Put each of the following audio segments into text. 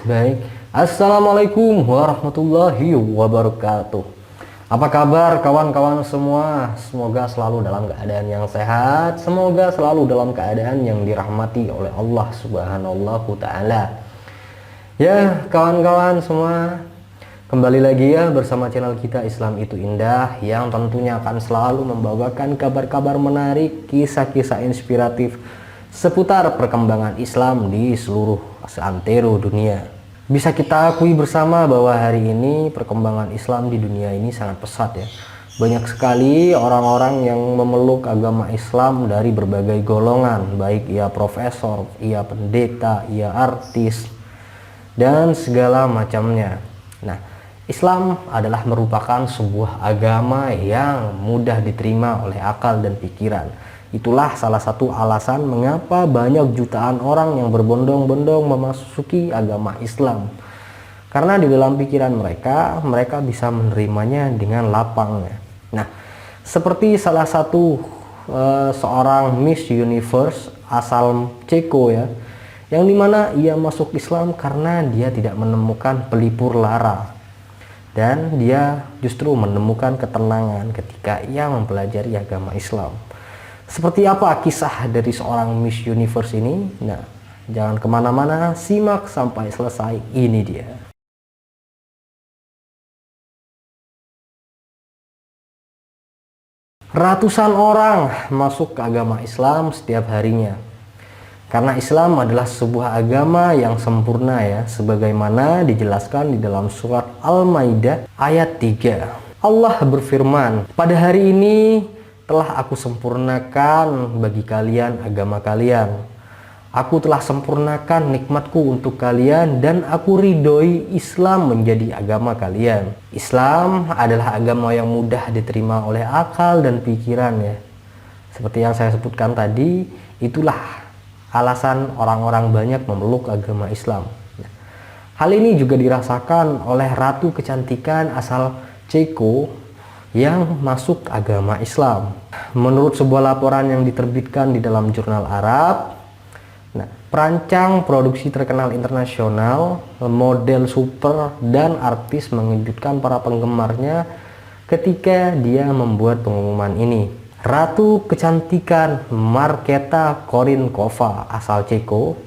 Baik, Assalamualaikum warahmatullahi wabarakatuh. Apa kabar kawan-kawan semua? Semoga selalu dalam keadaan yang sehat. Semoga selalu dalam keadaan yang dirahmati oleh Allah Subhanahu Ta'ala. Ya kawan-kawan semua, kembali lagi ya bersama channel kita Islam Itu Indah, yang tentunya akan selalu membawakan kabar-kabar menarik, kisah-kisah inspiratif seputar perkembangan Islam di seluruh seantero dunia. Bisa kita akui bersama bahwa hari ini perkembangan Islam di dunia ini sangat pesat ya. Banyak sekali orang-orang yang memeluk agama Islam dari berbagai golongan, baik ia profesor, ia pendeta, ia artis, dan segala macamnya. Nah, Islam adalah merupakan sebuah agama yang mudah diterima oleh akal dan pikiran. Itulah salah satu alasan mengapa banyak jutaan orang yang berbondong-bondong memasuki agama Islam. Karena di dalam pikiran mereka bisa menerimanya dengan lapang. Nah, seperti salah satu seorang Miss Universe asal Ceko ya, yang dimana ia masuk Islam karena dia tidak menemukan pelipur lara. Dan dia justru menemukan ketenangan ketika ia mempelajari agama Islam. Seperti apa kisah dari seorang Miss Universe ini? Nah, jangan kemana-mana, simak sampai selesai, ini dia. Ratusan orang masuk ke agama Islam setiap harinya. Karena Islam adalah sebuah agama yang sempurna ya, sebagaimana dijelaskan di dalam surat Al-Maidah ayat 3. Allah berfirman, "Pada hari ini telah aku sempurnakan bagi kalian agama kalian. Aku telah sempurnakan nikmatku untuk kalian dan aku ridhoi Islam menjadi agama kalian." Islam adalah agama yang mudah diterima oleh akal dan pikiran ya. Seperti yang saya sebutkan tadi, itulah alasan orang-orang banyak memeluk agama Islam. Hal ini juga dirasakan oleh ratu kecantikan asal Ceko yang masuk agama Islam. Menurut sebuah laporan yang diterbitkan di dalam jurnal Arab, perancang produksi terkenal internasional, model super, dan artis mengejutkan para penggemarnya ketika dia membuat pengumuman ini. Ratu kecantikan Markéta Korínkova asal Ceko,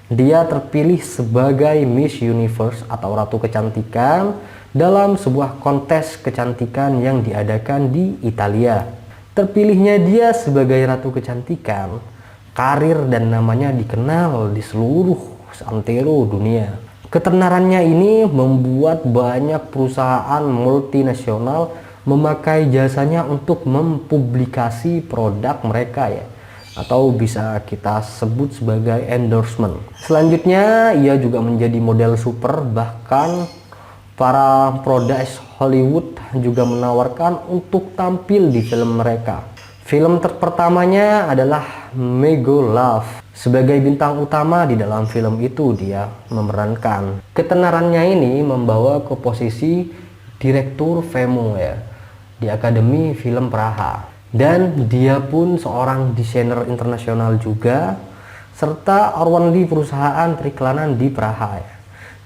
dia terpilih sebagai Miss Universe atau Ratu Kecantikan dalam sebuah kontes kecantikan yang diadakan di Italia. Terpilihnya dia sebagai Ratu Kecantikan, karir dan namanya dikenal di seluruh seantero dunia. Ketenarannya ini membuat banyak perusahaan multinasional memakai jasanya untuk mempublikasi produk mereka ya, atau bisa kita sebut sebagai endorsement. Selanjutnya ia juga menjadi model super, bahkan para produsen Hollywood juga menawarkan untuk tampil di film mereka. Film pertamanya adalah Mego Love. Sebagai bintang utama di dalam film itu dia memerankan. Ketenarannya ini membawa ke posisi direktur Femo ya, di Akademi Film Praha. Dan dia pun seorang desainer internasional juga, serta award di perusahaan periklanan di Praha ya.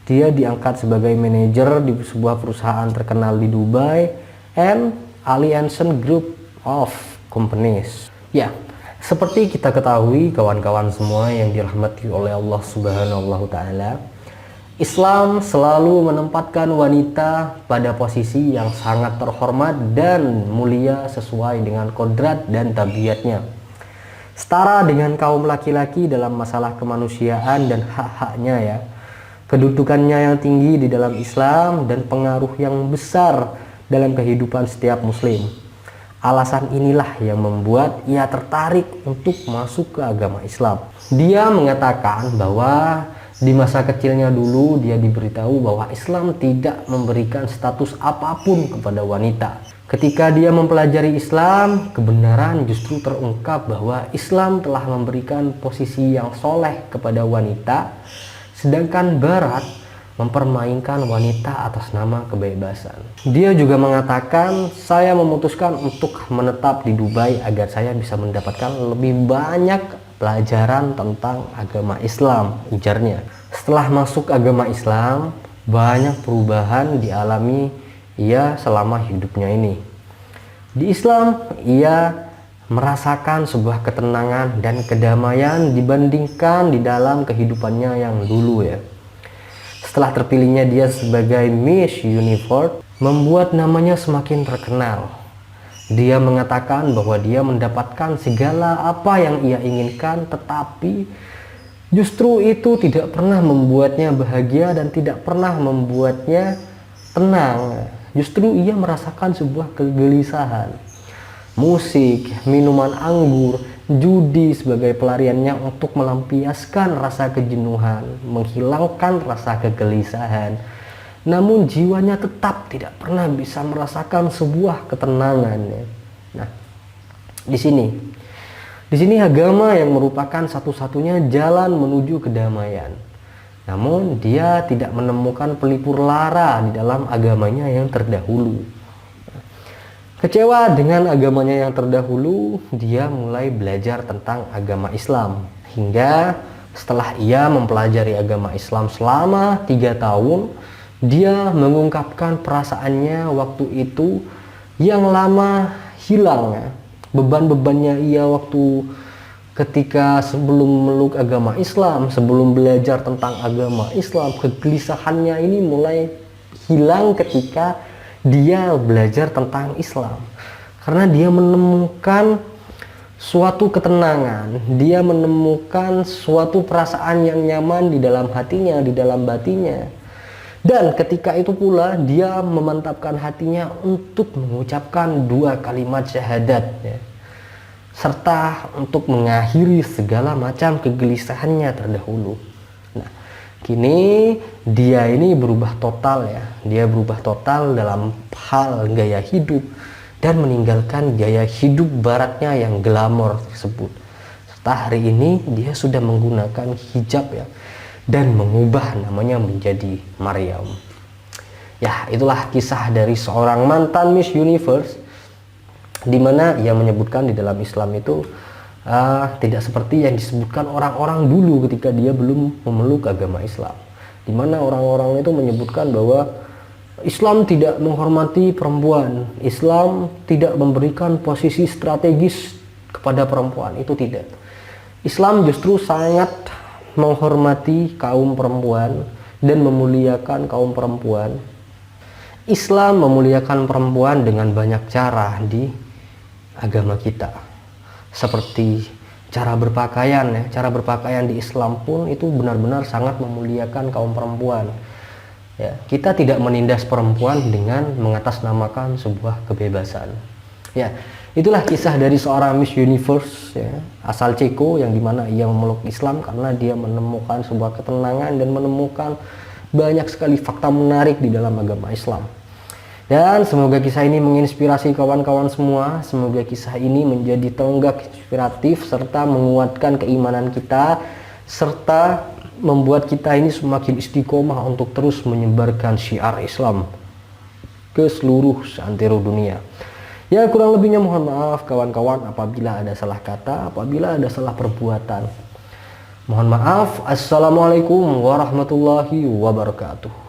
Dia diangkat sebagai manajer di sebuah perusahaan terkenal di Dubai and Alliance Group of Companies. Ya, seperti kita ketahui kawan-kawan semua yang dirahmati oleh Allah Subhanahu Ta'ala, Islam selalu menempatkan wanita pada posisi yang sangat terhormat dan mulia sesuai dengan kodrat dan tabiatnya. Setara dengan kaum laki-laki dalam masalah kemanusiaan dan hak-haknya ya. Kedudukannya yang tinggi di dalam Islam dan pengaruh yang besar dalam kehidupan setiap muslim. Alasan inilah yang membuat ia tertarik untuk masuk ke agama Islam. Dia mengatakan bahwa di masa kecilnya dulu dia diberitahu bahwa Islam tidak memberikan status apapun kepada wanita. Ketika dia mempelajari Islam, kebenaran justru terungkap bahwa Islam telah memberikan posisi yang soleh kepada wanita, sedangkan Barat mempermainkan wanita atas nama kebebasan. Dia juga mengatakan, "Saya memutuskan untuk menetap di Dubai agar saya bisa mendapatkan lebih banyak pelajaran tentang agama Islam, ujarnya. Setelah masuk agama Islam, banyak perubahan dialami ia selama hidupnya ini. Di Islam, ia merasakan sebuah ketenangan dan kedamaian dibandingkan di dalam kehidupannya yang dulu ya. Setelah terpilihnya dia sebagai Miss Universe, membuat namanya semakin terkenal. Dia mengatakan bahwa dia mendapatkan segala apa yang ia inginkan, tetapi justru itu tidak pernah membuatnya bahagia dan tidak pernah membuatnya tenang. Justru ia merasakan sebuah kegelisahan. Musik, minuman anggur, judi sebagai pelariannya untuk melampiaskan rasa kejenuhan, menghilangkan rasa kegelisahan. Namun jiwanya tetap tidak pernah bisa merasakan sebuah ketenangan. Nah, di sini agama yang merupakan satu-satunya jalan menuju kedamaian. Namun dia tidak menemukan pelipur lara di dalam agamanya yang terdahulu. Kecewa dengan agamanya yang terdahulu, dia mulai belajar tentang agama Islam. Hingga setelah ia mempelajari agama Islam selama 3 tahun, dia mengungkapkan perasaannya waktu itu yang lama hilang ya. Beban-bebannya ia waktu ketika sebelum memeluk agama Islam, sebelum belajar tentang agama Islam, kegelisahannya ini mulai hilang ketika dia belajar tentang Islam, karena dia menemukan suatu ketenangan, dia menemukan suatu perasaan yang nyaman di dalam hatinya, di dalam batinnya. Dan ketika itu pula dia memantapkan hatinya untuk mengucapkan 2 kalimat syahadat ya, serta untuk mengakhiri segala macam kegelisahannya terdahulu. Kini dia ini berubah total ya. Dia berubah total dalam hal gaya hidup dan meninggalkan gaya hidup baratnya yang glamor tersebut. Serta hari ini dia sudah menggunakan hijab ya, dan mengubah namanya menjadi Maryam. Ya, itulah kisah dari seorang mantan Miss Universe, di mana ia menyebutkan di dalam Islam itu tidak seperti yang disebutkan orang-orang dulu ketika dia belum memeluk agama Islam, di mana orang-orang itu menyebutkan bahwa Islam tidak menghormati perempuan, Islam tidak memberikan posisi strategis kepada perempuan. Itu tidak. Islam justru sangat menghormati kaum perempuan dan memuliakan kaum perempuan. Islam memuliakan perempuan dengan banyak cara di agama kita. Seperti cara berpakaian ya, cara berpakaian di Islam pun itu benar-benar sangat memuliakan kaum perempuan ya. Kita tidak menindas perempuan dengan mengatasnamakan sebuah kebebasan ya. Itulah kisah dari seorang Miss Universe ya, asal Ceko, yang dimana ia memeluk Islam karena dia menemukan sebuah ketenangan dan menemukan banyak sekali fakta menarik di dalam agama Islam. Dan semoga kisah ini menginspirasi kawan-kawan semua. Semoga kisah ini menjadi tonggak inspiratif serta menguatkan keimanan kita, serta membuat kita ini semakin istiqomah untuk terus menyebarkan syiar Islam ke seluruh seantero dunia. Ya, kurang lebihnya mohon maaf kawan-kawan apabila ada salah kata, apabila ada salah perbuatan. Mohon maaf. Assalamualaikum warahmatullahi wabarakatuh.